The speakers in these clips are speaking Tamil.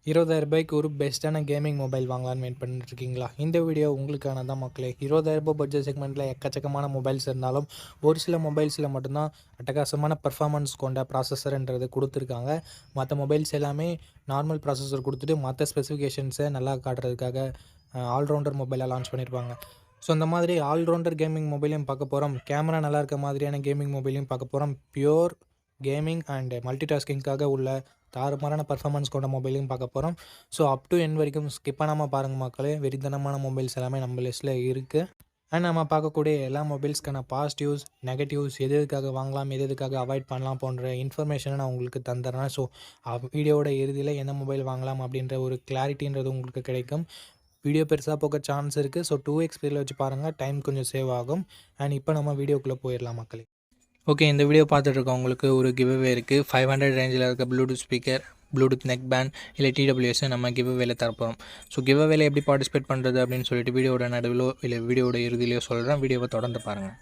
ரூ. 20,000க்கு ஒரு பெஸ்ட்டான கேமிங் மொபைல் வாங்கலான்னு வெயிட் பண்ணிட்டுருக்கீங்களா? இந்த வீடியோ உங்களுக்கான தான் மக்களே. ரூ. 20,000 பட்ஜெட் செக்மெண்ட்டில் எக்கச்சக்கமான மொபைல்ஸ் இருந்தாலும், ஒரு சில மொபைல்ஸில் மட்டும்தான் அட்டகாசமான பர்ஃபார்மன்ஸ் கொண்ட ப்ராசஸர்ன்றது கொடுத்துருக்காங்க. மற்ற மொபைல்ஸ் எல்லாமே நார்மல் ப்ராசஸர் கொடுத்துட்டு மற்ற ஸ்பெசிஃபிகேஷன்ஸை நல்லா காட்டுறதுக்காக ஆல்ரவுண்டர் மொபைலாக லான்ச் பண்ணியிருப்பாங்க. ஸோ அந்த மாதிரி ஆல்ரவுண்டர் கேமிங் மொபைலையும் பார்க்க போகிறோம். கேமரா நல்லா இருக்க மாதிரியான கேமிங் மொபைலையும் பார்க்க போகிறோம். பியூர் கேமிங் அண்ட் மல்டி டாஸ்கிங்காக உள்ள தாறுமாறான பர்ஃபார்மன்ஸ் கொண்ட மொபைலையும் பார்க்க போகிறோம். ஸோ அப் டு எண்ட் வரைக்கும் ஸ்கிப் பண்ணாமல் பாருங்கள் மக்களே. வெறித்தனமான மொபைல்ஸ் எல்லாமே நம்ம லிஸ்ட்டில் இருக்குது. அண்ட் நம்ம பார்க்கக்கூடிய எல்லா மொபைல்ஸ்க்கான பாசிட்டிவ்ஸ், நெகட்டிவ்ஸ், எது எதுக்காக வாங்கலாம், எது எதுக்காக அவாய்ட் பண்ணலாம் போன்ற இன்ஃபர்மேஷனை நான் உங்களுக்கு தந்துடுறேன். ஸோ வீடியோவோட இறுதியில் எந்த மொபைல் வாங்கலாம் அப்படின்ற ஒரு கிளாரிட்டின்றது உங்களுக்கு கிடைக்கும். வீடியோ பெருசாக போக சான்ஸ் இருக்குது. ஸோ 2x ஸ்பீடில் வச்சு பாருங்கள், டைம் கொஞ்சம் சேவ் ஆகும். அண்ட் இப்போ நம்ம வீடியோக்குள்ளே போயிடலாம் மக்களே. ஓகே, இந்த வீடியோ பார்த்துட்ருக்கவங்களுக்கு ஒரு கிவ்அவே இருக்குது. 500 ரேஞ்சில் இருக்க Bluetooth speaker, Bluetooth neck band இல்லை டிடபிள்யூஎஸ் நம்ம கிவ்அவேல தரப்போகிறோம். ஸோ கிவ்அவேல எப்படி பார்ட்டிசிபேட் பண்ணுறது அப்படின்னு சொல்லிட்டு வீடியோட நடுவிலோ இல்லை வீடியோட இறுதியிலையோ சொல்கிறேன். வீடியோவை தொடர்ந்து பாருங்கள்.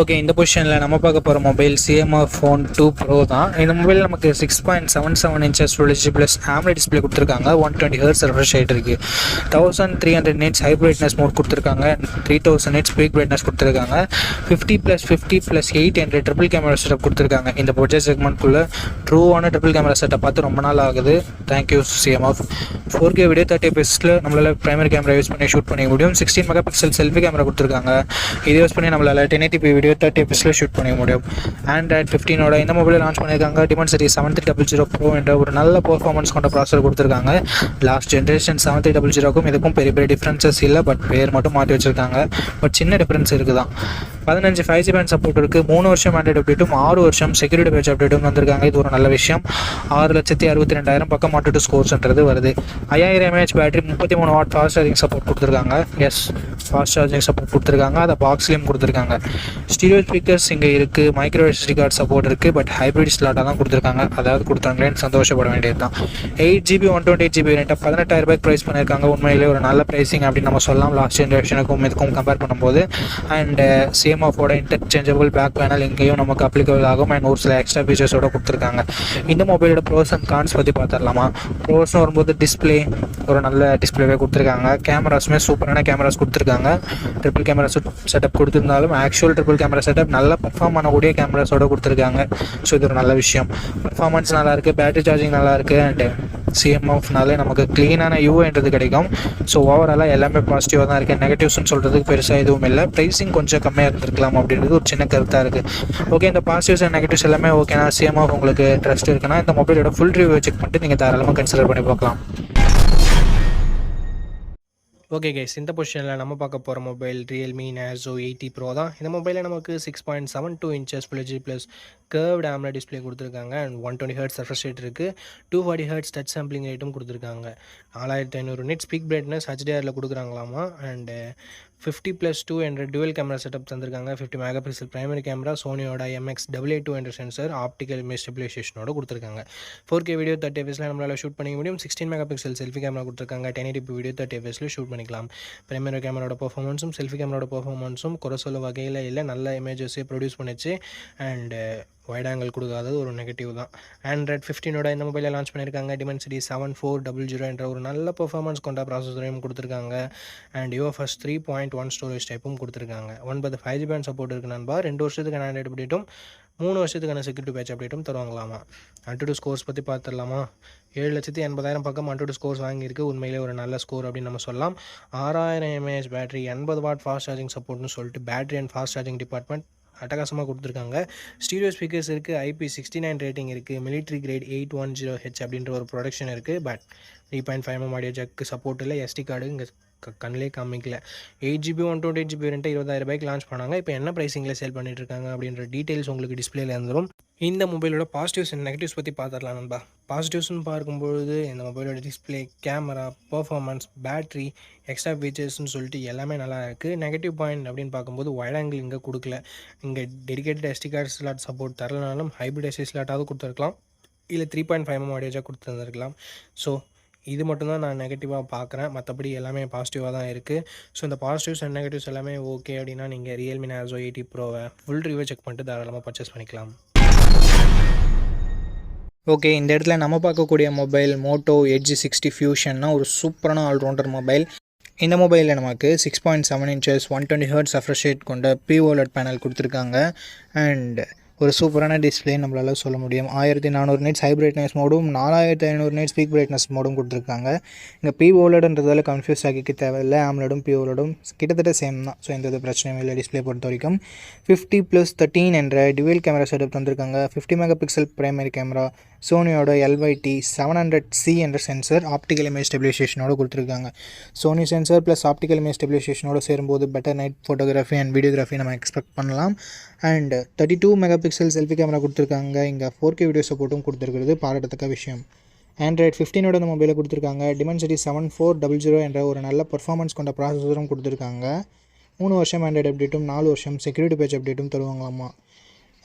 ஓகே, இந்த பொசிஷனில் நம்ம பார்க்க போகிற மொபைல் CMF Phone 2 Pro தான். இந்த மொபைல் நமக்கு 6.77 inches full plus AMOLED display கொடுத்துருக்காங்க. 120 Hz ரெஃப்ரெஷ் ரேட் இருக்குது. 1300 nits ஹை பிரைட்னஸ் மோட் கொடுத்துருக்காங்க. 3000 nits பீக் பிரைட்னஸ் கொடுத்துருக்காங்க. 50+50+8 ட்ரிபிள் கேமரா செட்டப் கொடுத்துருக்காங்க. இந்த பட்ஜெட் செக்மெண்ட்குள்ளே ட்ரூவான ட்ரிபிள் கேமரா செட்டப் பார்த்து ரொம்ப நாள் ஆகுது. Thank you CMF. 4K video 30 fps நம்மளால் ப்ரைமரி கேமரா யூஸ் பண்ணி ஷூட் பண்ணிக்க முடியும். 16 மெகாபிக்சல் செல்ஃபி கேமரா கொடுத்துருக்காங்க. இதை யூஸ் பண்ணி நம்மளால் 1080p வீடியோ 30 fps ஷூட் பண்ணிக்க முடியும். Android 15 இந்த மொபைலில் லான்ச் பண்ணியிருக்காங்க. Dimensity 7300 Pro என்ற ஒரு நல்ல பெர்ஃபார்மன்ஸ் கொண்ட ப்ராசஸர் கொடுத்துருக்காங்க. லாஸ்ட் ஜென்ரேஷன் 7300க்கும் இதுக்கும் பெரிய பெரிய டிஃப்ரென்சஸ் இல்லை. பட் பேர் மட்டும் மாற்றி வச்சுருக்காங்க. பட் சின்ன டிஃப்ரென்ஸ் இருக்குது தான். 15 5G பேண்ட் சப்போர்ட் இருக்குது. 3 வருஷம் ஆண்ட்ராய்டு அப்டேட்டும் 6 வருஷம் செக்யூரிட்டி பேட்ச் அப்டேட்டும் வந்திருக்காங்க. இது ஒரு நல்ல விஷயம். 6,62,000 பக்கம் மாட்டு ஸ்கோர்ஸ்ன்றது வருது. 5000 mAh battery, 33 what fast charging support கொடுத்துருக்காங்க. ஃபாஸ்ட் சார்ஜிங் சப்போர்ட் கொடுத்துருக்காங்க. அதை பாக்ஸ்லேயும் கொடுத்துருக்காங்க. ஸ்டீரியோ ஸ்பீக்கர்ஸ் இங்கே இருக்குது. மைக்ரோ SD கார்டு சப்போர்ட் இருக்குது. பட் ஹைப்ரிட் ஸ்லாட்டாக தான் கொடுத்துருக்காங்க. அதாவது கொடுத்தாங்களேன்னு சந்தோஷப்பட வேண்டியது தான். 8GB 128GB வேரியண்ட்டை 18,000 ப்ரைஸ் பண்ணியிருக்காங்க. உண்மையிலே ஒரு நல்ல ப்ரைஸிங் அப்படின்னு நம்ம சொல்லலாம். லாஸ்ட் ஜென்ரேஷனுக்கும் இதுக்கும் கம்பேர் பண்ணும்போது. அண்ட் CMF-ஓட இன்டர்சேஞ்சபிள் பேக் பேனல் இங்கேயும் நமக்கு அப்ளிகபிள் ஆகும். அண்ட் ஒரு சில எக்ஸ்ட்ரா ஃபீச்சர்ஸோட கொடுத்துருக்காங்க. இந்த மொபைலோட ப்ரோஸ் அண்ட் கான்ஸ் பற்றி பார்த்துடலாமா? ப்ரோஸ்னு வரும்போது டிஸ்பிளே ஒரு நல்ல டிஸ்பிளேவே கொடுத்துருக்காங்க. கேமராஸுமே சூப்பரான கேமராஸ் கொடுத்துருக்காங்க. ட்ரிபிள் கேமரா செட்டப் கொடுத்துருந்தாலும் ஆக்சுவல் ட்ரிபிள் கேமரா செட்டப் நல்லா பர்ஃபார்ம் பண்ணக்கூடிய கேமராஸோட கொடுத்துருக்காங்க. ஸோ இது ஒரு நல்ல விஷயம். பர்ஃபார்மன்ஸ் நல்லாயிருக்கு, பேட்டரி சார்ஜிங் நல்லாயிருக்கு. அண்ட் CMF-னாலே நமக்கு க்ளீனான யூஐன்றது கிடைக்கும். ஸோ ஓவராலாக எல்லாமே பாசிட்டிவாக தான் இருக்குது. நெகட்டிவ்ஸ்னு சொல்கிறதுக்கு பெருசாக எதுவும் இல்லை. ப்ரைஸிங் கொஞ்சம் கம்மியாக இருந்திருக்கலாம் அப்படின்றது ஒரு சின்ன கருத்தாக இருக்குது. ஓகே, இந்த பாசிட்டிவ்ஸ் அண்ட் நெகட்டிவ்ஸ் எல்லாமே ஓகேனா CMF உங்களுக்கு ட்ரஸ்ட் இருக்குன்னா இந்த மொபைலோட ஃபுல் ரிவ்யூ செக் பண்ணிட்டு நீங்கள் தாராளமாக கன்சிடர் பண்ணி பார்க்கலாம். ஓகே கைஸ், இந்த பொசிஷனில் நம்ம பார்க்க போகிற மொபைல் Realme Narzo 80 Pro தான். இந்த மொபைலில் நமக்கு 6.72 inches full HD plus curved AMOLED display கொடுத்துருக்காங்க. அண்ட் 120 Hz ரெஃப்ரெஷ் ரேட் இருக்குது. 240 Hz டச் சாம்பிளிங் ரேட்டும் கொடுத்துருக்காங்க. 4500 nits பீக் பிரைட்னஸ் HDR கொடுக்குறாங்களாமா. அண்டு 50+2 என்ற டுவல் கேமரா செட்டப் தந்திருக்காங்க. 50 மெகாபிக்சல் பிரைமரி கேமரா, சோனியோட MX882 என்ற சென்சர், ஆப்டிக்கல் இமேஜ் ஸ்டெபிலைசேஷனோட கொடுத்துருக்காங்க. 4K வீடியோ 30 fps நம்மளால் ஷூட் பண்ணிக்க முடியும். 16 மெகாபிக்சல் செல்ஃபி கேமரா கொடுத்துருக்காங்க. 1080p வீடியோ 30 fps ஷூட் பண்ணிக்கலாம். பிரைமரி கேமராவோட பர்ஃபார்மன்ஸும் செல்ஃபி கேமராவோட பர்ஃபார்மன்ஸும் குறை சொல்ல வகையில் இல்லை. நல்ல இமேஜஸே ப்ரொடியூஸ் பண்ணிச்சு. அண்டு வைட் ஆங்கிள் கொடுக்காதது ஒரு நெகட்டிவ் தான். Android 15 இந்த மொபைலில் லான்ச் பண்ணியிருக்காங்க. Dimensity 7400 என்ற ஒரு நல்ல பெர்ஃபார்மன்ஸ் கொண்ட ப்ராசஸரையும் கொடுத்துருக்காங்க. அண்ட் UFS 3.1 ஸ்டோரேஜ் டைப்பும் கொடுத்துருக்காங்க. 9 5G பேண்ட் சப்போர்ட் இருக்குது நண்பா. 2 வருஷத்துக்கான ஆண்ட்ராய்டு அப்டேட்டும் 3 வருஷத்துக்கான செக்யூரிட்டி பேட்ச் அப்டேட்டும் தருவாங்களாமா. Antutu ஸ்கோர்ஸ் பற்றி பார்த்துடலாமா? 7,80,000 பக்கம் Antutu ஸ்கோர்ஸ் வாங்கியிருக்கு. உண்மையிலே ஒரு நல்ல ஸ்கோர் அப்படின்னு நம்ம சொல்லலாம். 6000 mAh battery, 80 watt fast charging சப்போர்ட்னு சொல்லிட்டு battery and fast charging department அட்டகாசமாக கொடுத்துருக்காங்க. ஸ்டீரியோ ஸ்பீக்கர்ஸ் இருக்குது. IP69 ரேட்டிங் இருக்குது. மிலிட்ரி கிரேட் 810H அப்படின்ற ஒரு ப்ரொடக்ஷன் இருக்குது. But 3.5mm audio jack support இல்லை. SD கார்டு இங்கே கண்ணிலே காமிக்கல. 8GB 128GB வேரியண்ட்டை 20,000 லான்ச் பண்ணாங்க. இப்போ என்ன ப்ரைஸிங்கில் சேல் பண்ணிட்டு இருக்காங்க அப்படின்ற டீட்டெயில்ஸ் உங்களுக்கு டிஸ்பிளேல இருந்துடும். இந்த மொபைலோட பாசிட்டிவ்ஸ் அண்ட் நெகட்டிவ்ஸ் பற்றி பார்த்துடலாம் நண்பா. பாசிட்டிவ்ஸ்னு பார்க்கும்பொழுது இந்த மொபைலோட display, camera, performance, battery, extra ஃபீச்சர்ஸ்னு சொல்லிட்டு எல்லாமே நல்லா இருக்குது. நெகட்டிவ் பாயிண்ட் அப்படின்னு பார்க்கும்போது வைட் ஆங்கிள் இங்கே கொடுக்கல. இங்கே dedicated SD card slot support தரலனாலும் ஹைப்ரிட் SD ஸ்லாட்டாவது கொடுத்துருக்கலாம். இல்லை 3.5mm ஆடியோ ஜாக் கொடுத்துருந்துருக்கலாம். ஸோ இது மட்டும்தான் நான் நெகட்டிவாக பார்க்குறேன். மற்றபடி எல்லாமே பாசிட்டிவாக தான் இருக்குது. ஸோ இந்த பாசிட்டிவ்ஸ் அண்ட் நெகட்டிவ்ஸ் எல்லாமே ஓகே அப்படின்னா நீங்கள் Realme Narzo 80 Pro full review check பண்ணிட்டு தாராளமாக பர்ச்சேஸ் பண்ணிக்கலாம். ஓகே, இந்த இடத்துல நம்ம பார்க்கக்கூடிய மொபைல் மோட்டோ எட்ஜ் 60 ஃபியூஷன்னா ஒரு சூப்பரான ஆல்ரவுண்டர் மொபைல். இந்த மொபைலில் நமக்கு 6.7 inches 120 Hz refresh rate கொண்ட OLED பேனல் கொடுத்துருக்காங்க. அண்ட் ஒரு சூப்பரான டிஸ்பிளே நம்மளால சொல்ல முடியும். 1400 nits ஹை பிரைட்னஸ் மோடும் 4500 nits பீக் பிரைட்னஸ் மோடும் கொடுத்துருக்காங்க. இங்கே OLEDன்றதால கன்ஃபியூஸ் ஆகிக்க தேவையில்லை. AMOLEDும் OLEDும் கிட்டத்தட்ட சேம் தான். ஸோ எந்த பிரச்சனையும் இல்லை டிஸ்பிளே பொறுத்த வரைக்கும். 50+13 என்ற டுவெல் கேமரா செட்டப் தந்திருக்காங்க. 50 மெகாபிக்சல் பிரைமரி கேமரா, சோனியோட LYT 700C என்ற சென்சர் ஆப்டிக்கல் இமேஜ் ஸ்டெபிலைசேஷனோடு கொடுத்துருக்காங்க. Sony sensor plus optical image ஸ்டெபிலைசேஷனோடு சேரும்போது better night photography and videography நம்ம எக்ஸ்பெக்ட் பண்ணலாம். அண்ட் 32 மெகாபிக்சல் செல்ஃபி கேமரா கொடுத்துருக்காங்க. இங்கே 4K வீடியோ சப்போர்ட்டும் கொடுத்துருக்கிறது பாராட்டத்தக்க விஷயம். Android 15ஓட இந்த மொபைலை கொடுத்துருக்காங்க. Dimensity 7400 என்ற ஒரு நல்ல பர்ஃபார்மன்ஸ் கொண்ட ப்ராசஸரும் கொடுத்துருக்காங்க. 3 வருஷம் ஆண்ட்ராய்டு அப்டேட்டும் 4 வருஷம் செக்யூரிட்டி பேட்ச் அப்டேட்டும் தருவாங்களாமா.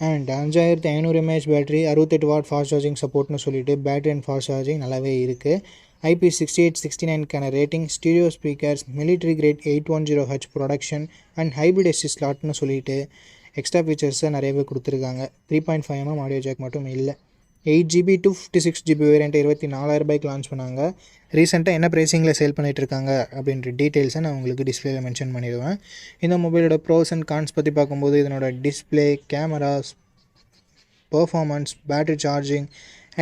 And 5500 mAh battery, 68 watt fast charging சப்போர்ட்னு சொல்லிட்டு பேட்டரி அண்ட் ஃபாஸ்ட் சார்ஜிங் நல்லாவே இருக்குது. IP6869க்கான rating, stereo speakers, military grade 810H protection and hybrid SD ஸ்லாட்னு சொல்லிட்டு எக்ஸ்ட்ரா ஃபீச்சர்ஸை நிறையவே கொடுத்துருக்காங்க. 3.5mm ஆடியோ ஜாக் மட்டும் இல்லை. 8GB 256GB வேரியண்ட்டை 24,000 லான்ச் பண்ணாங்க. ரீசெண்டாக என்ன ப்ரைஸிங்கில் சேல் பண்ணிகிட்ருக்காங்க அப்படின்ற டீட்டெயில்ஸை நான் உங்களுக்கு டிஸ்பிளேயில் மென்ஷன் பண்ணிடுவேன். இந்த மொபைலோட ப்ரோஸ் அண்ட் கான்ஸ் பற்றி பார்க்கும்போது இதனோட display, cameras, performance, battery charging,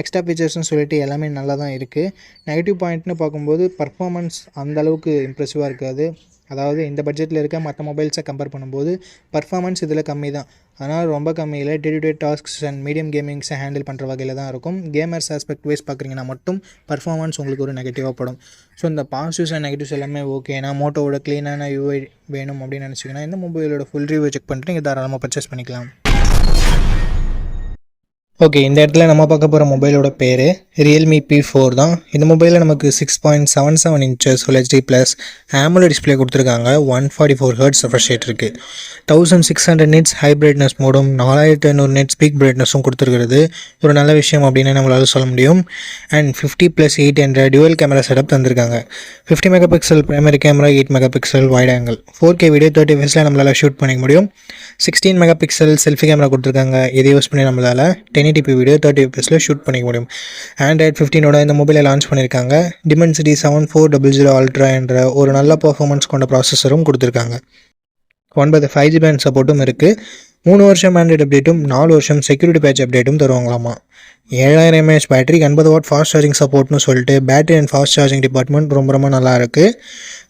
extra ஃபீச்சர்ஸ்னு சொல்லிட்டு எல்லாமே நல்லா தான் இருக்குது. நெகட்டிவ் பாயிண்ட்னு பார்க்கும்போது பர்ஃபார்மன்ஸ் அந்தளவுக்கு இம்ப்ரெசிவாக இருக்காது. அதாவது இந்த பட்ஜெட்டில் இருக்க மற்ற மொபைல்ஸை கம்பேர் பண்ணும்போது பர்ஃபார்மன்ஸ் இதில் கம்மி தான். அதனால் ரொம்ப கம்மியில் day to day tasks and medium கேமிங்ஸை ஹேண்டில் பண்ணுற வகையில் தான் இருக்கும். கேமர்ஸ் ஆஸ்பெக்ட் வைஸ் பார்க்குறீங்கன்னா மட்டும் பர்ஃபார்மன்ஸ் உங்களுக்கு ஒரு நெகட்டிவாக படும். ஸோ இந்த பாசிட்டிவ்ஸ் அண்ட் நெகட்டிவ்ஸ் எல்லாமே ஓகே. நான் மோட்டோவோட க்ளீனான UI வேணும் அப்படின்னு நினச்சிங்கன்னா இந்த மொபைலோட ஃபுல் ரிவ்யூ செக் பண்ணிட்டு நீங்கள் தாராளமாக பர்ச்சேஸ் பண்ணிக்கலாம். ஓகே, இந்த இடத்துல நம்ம பார்க்க போகிற மொபைலோட பேர் Realme P4 தான். இந்த மொபைலில் நமக்கு 6.77 inches Full HD plus AMOLED display கொடுத்துருக்காங்க. 144 Hz refresh rate இருக்குது. 1600 nits ஹை பிரைட்னஸ் மோடும் 4500 nits பீக் பிரைட்னஸும் கொடுத்துருக்கிறது ஒரு நல்ல விஷயம் அப்படின்னு நம்மளால சொல்ல முடியும். அண்ட் 50+8 என்ற டுவெல் கேமரா செட்டப் தந்திருக்காங்க. 50 megapixel primary camera, 8 megapixel wide angle, 4K video 30 fps நம்மளால் ஷூட் பண்ணிக்க முடியும். 16 மெகாபிக்சல் செல்ஃபி கேமரா கொடுத்துருக்காங்க. இதை யூஸ் பண்ணி நம்மளால் 1080p வீடியோ 30 fps ஷூட் பண்ணிக்க முடியும். Android 15ஓட இந்த மொபைலை லான்ச் பண்ணியிருக்காங்க. Dimensity 7400 Ultra என்ற ஒரு நல்ல பர்ஃபார்மன்ஸ் கொண்ட ப்ராசஸரும் கொடுத்துருக்காங்க. 9 5G பேண்ட் சப்போர்ட்டும் இருக்குது. 3 வருஷம் ஆண்ட்ராய்டு அப்டேட்டும் 4 வருஷம் செக்யூரிட்டி பேட்ச் அப்டேட்டும் தருவாங்களாமா. 7000 mAh battery, 80 watt fast charging சப்போர்ட்னு சொல்லிட்டு battery and fast charging department ரொம்ப நல்லா இருக்குது.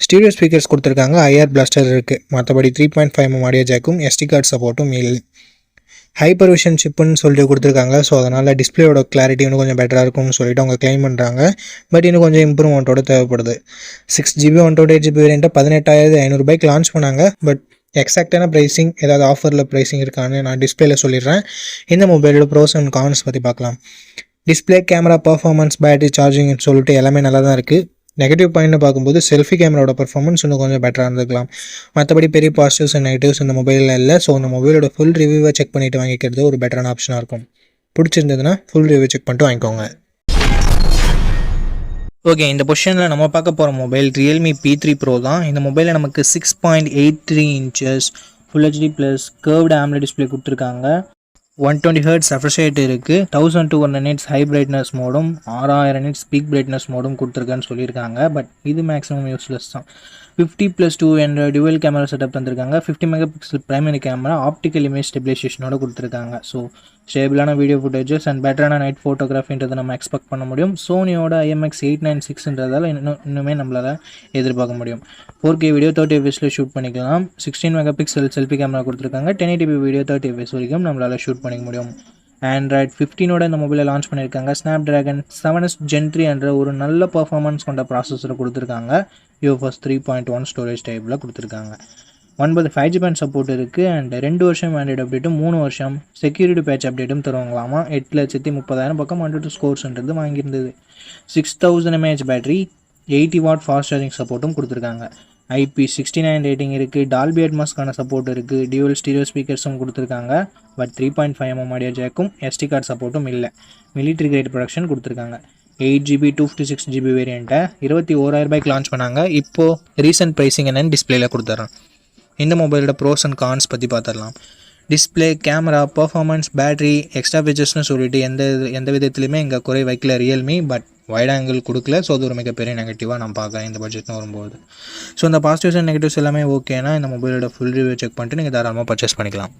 ஸ்டீரியோ ஸ்பீக்கர்ஸ் கொடுத்துருக்காங்க. IR பிளாஸ்டர் இருக்குது. மற்றபடி 3.5mm ஆடியோ ஜாக்கும் SD கார்டு சப்போர்ட்டும் இல்லை. ஹைப்பர் விஷன் சிப்புன்னு சொல்லிட்டு கொடுத்துருக்காங்க. ஸோ அதனால் டிஸ்பிளேயோட கிளாரிட்டி இன்னும் கொஞ்சம் பெட்டராக இருக்கும்னு சொல்லிட்டு அவங்க கிளைம் பண்ணுறாங்க. பட் இன்னும் கொஞ்சம் இம்ப்ரூவ்மெண்ட்டோட தேவைப்படுது. 6GB 128GB வேரியண்ட்டை 18,500 லான்ச் பண்ணாங்க. பட் எக்ஸாக்டான ப்ரைஸிங் ஏதாவது ஆஃபரில் ப்ரைஸிங் இருக்கான்னு நான் டிஸ்பிளேயில் சொல்லிடுறேன். இந்த மொபைலோட ப்ரோஸ் அண்ட் கான்ஸ் பற்றி பார்க்கலாம். டிஸ்பிளே, கேமரா, பர்ஃபார்மன்ஸ், பேட்டரி, சார்ஜிங்னு சொல்லிட்டு எல்லாமே நல்லா தான் இருக்குது. நெகட்டிவ் பாயிண்ட்னு பார்க்கும்போது செல்ஃபி கேமராவோட பர்ஃபார்மன்ஸ் இன்னும் கொஞ்சம் பெட்டராக இருந்துக்கலாம். மற்றபடி பெரிய பாசிட்டிவ்ஸ் அண்ட் நெகட்டிவ்ஸ் இந்த மொபைலில் இல்லை. ஸோ இந்த மொபைலோட ஃபுல் ரிவ்யூவை செக் பண்ணிவிட்டு வாங்கிக்கிறது ஒரு பெட்டரான ஆப்ஷனாக இருக்கும். பிடிச்சிருந்ததுன்னா ஃபுல் ரிவ்யூ செக் பண்ணிட்டு வாங்கிக்கோங்க. ஓகே, இந்த பொசிஷனில் நம்ம பார்க்க போகிற மொபைல் Realme P3 Pro தான். இந்த மொபைலில் நமக்கு 6.83 inches Full HD plus curved AMOLED display கொடுத்துருக்காங்க. 120 Hz refresh rate இருக்குது. 1200 nits ஹை பிரைட்னஸ் மோடும் 6000 nits பீக் பிரைட்னஸ் மோடும் கொடுத்துருக்கான்னு சொல்லியிருக்காங்க. பட் இது மேக்ஸிமம் யூஸ்லெஸ் தான். 50+2 என்ற டுவெல் கேமரா செட்டப் தந்திருக்காங்க. 50 megapixel primary camera, optical image ஸ்டெபிலைசேஷனோட கொடுத்துருக்காங்க. ஸோ ஸ்டேபிளான வீடியோ ஃபுட்டேஜஸ் அண்ட் பெட்டரான நைட் ஃபோட்டோகிராஃபின்றதை நம்ம எக்ஸ்பெக்ட் பண்ண முடியும். சோனியோட IMX896ன்றதால இன்னுமே நம்மளால் எதிர்பார்க்க முடியும். 4K வீடியோ 30 fps ஷூட் பண்ணிக்கலாம். 16 மெகாபிக்சல் செல்ஃபி கேமரா கொடுத்துருக்காங்க. 1080p வீடியோ 30 fps வரைக்கும் நம்மளால் ஷூட் பண்ணிக்க முடியும். Android 15ஓட இந்த மொபைலை லான்ச் பண்ணியிருக்காங்க. Snapdragon 7s Gen 3 என்ற ஒரு நல்ல பர்ஃபார்மன்ஸ் கொண்ட ப்ராசஸரை கொடுத்துருக்காங்க. UFS 3.1 ஸ்டோரேஜ் டைப்பில் கொடுத்துருக்காங்க. 9 5G பேண்ட் சப்போர்ட் இருக்குது. அண்ட் 2 வருஷம் ஆண்ட்ராய்டு அப்டேட்டும் 3 வருஷம் செக்யூரிட்டி பேட்ச் அப்டேட்டும் தருவாங்களாமா. 8,30,000 பக்கம் 102 ஸ்கோர்ஸ்ன்றது வாங்கியிருந்தது. 6000 mAh battery, 80 watt fast charging சப்போர்ட்டும் கொடுத்துருக்காங்க. IP69 ரேட்டிங் இருக்குது. டால்பி அட்மாஸ்க்கான சப்போர்ட் இருக்குது. டியூவல் ஸ்டீரியோ ஸ்பீக்கர்ஸும் கொடுத்துருக்காங்க. பட் 3.5mm ஆடியோ ஜாக்கும் SD கார்டு சப்போர்ட்டும் இல்லை. மிலிட்ரி கிரேட் ப்ரொடக்ஷன் கொடுத்துருக்காங்க. 8GB 256GB வேரியண்ட்டை 21,000 லான்ச் பண்ணாங்க. இப்போது ரீசெண்ட் ப்ரைஸிங் என்னென்னு டிஸ்பிளேயில் கொடுத்துட்றேன். இந்த மொபைலோட ப்ரோஸ் அண்ட் கான்ஸ் பற்றி பார்த்துடலாம். Display, camera, performance, battery, extra ஃபீச்சர்ஸ்னு சொல்லிட்டு எந்த விதத்துலையுமே இங்கே குறை வைக்கல ரியல்மி. பட் வைட் ஆங்கிள் கொடுக்கல. ஸோ அது ஒரு மிகப்பெரிய நெகட்டிவாக நான் பார்க்குறேன் இந்த பட்ஜெட்னு வரும்போது. ஸோ இந்த பாசிட்டிவ்ஸ் அண்ட் நெகட்டிவ்ஸ் எல்லாமே ஓகேனா இந்த மொபைலோட ஃபுல் ரிவ்யூ செக் பண்ணிட்டு நீங்கள் தாராளமாக பர்ச்சேஸ் பண்ணிக்கலாம்.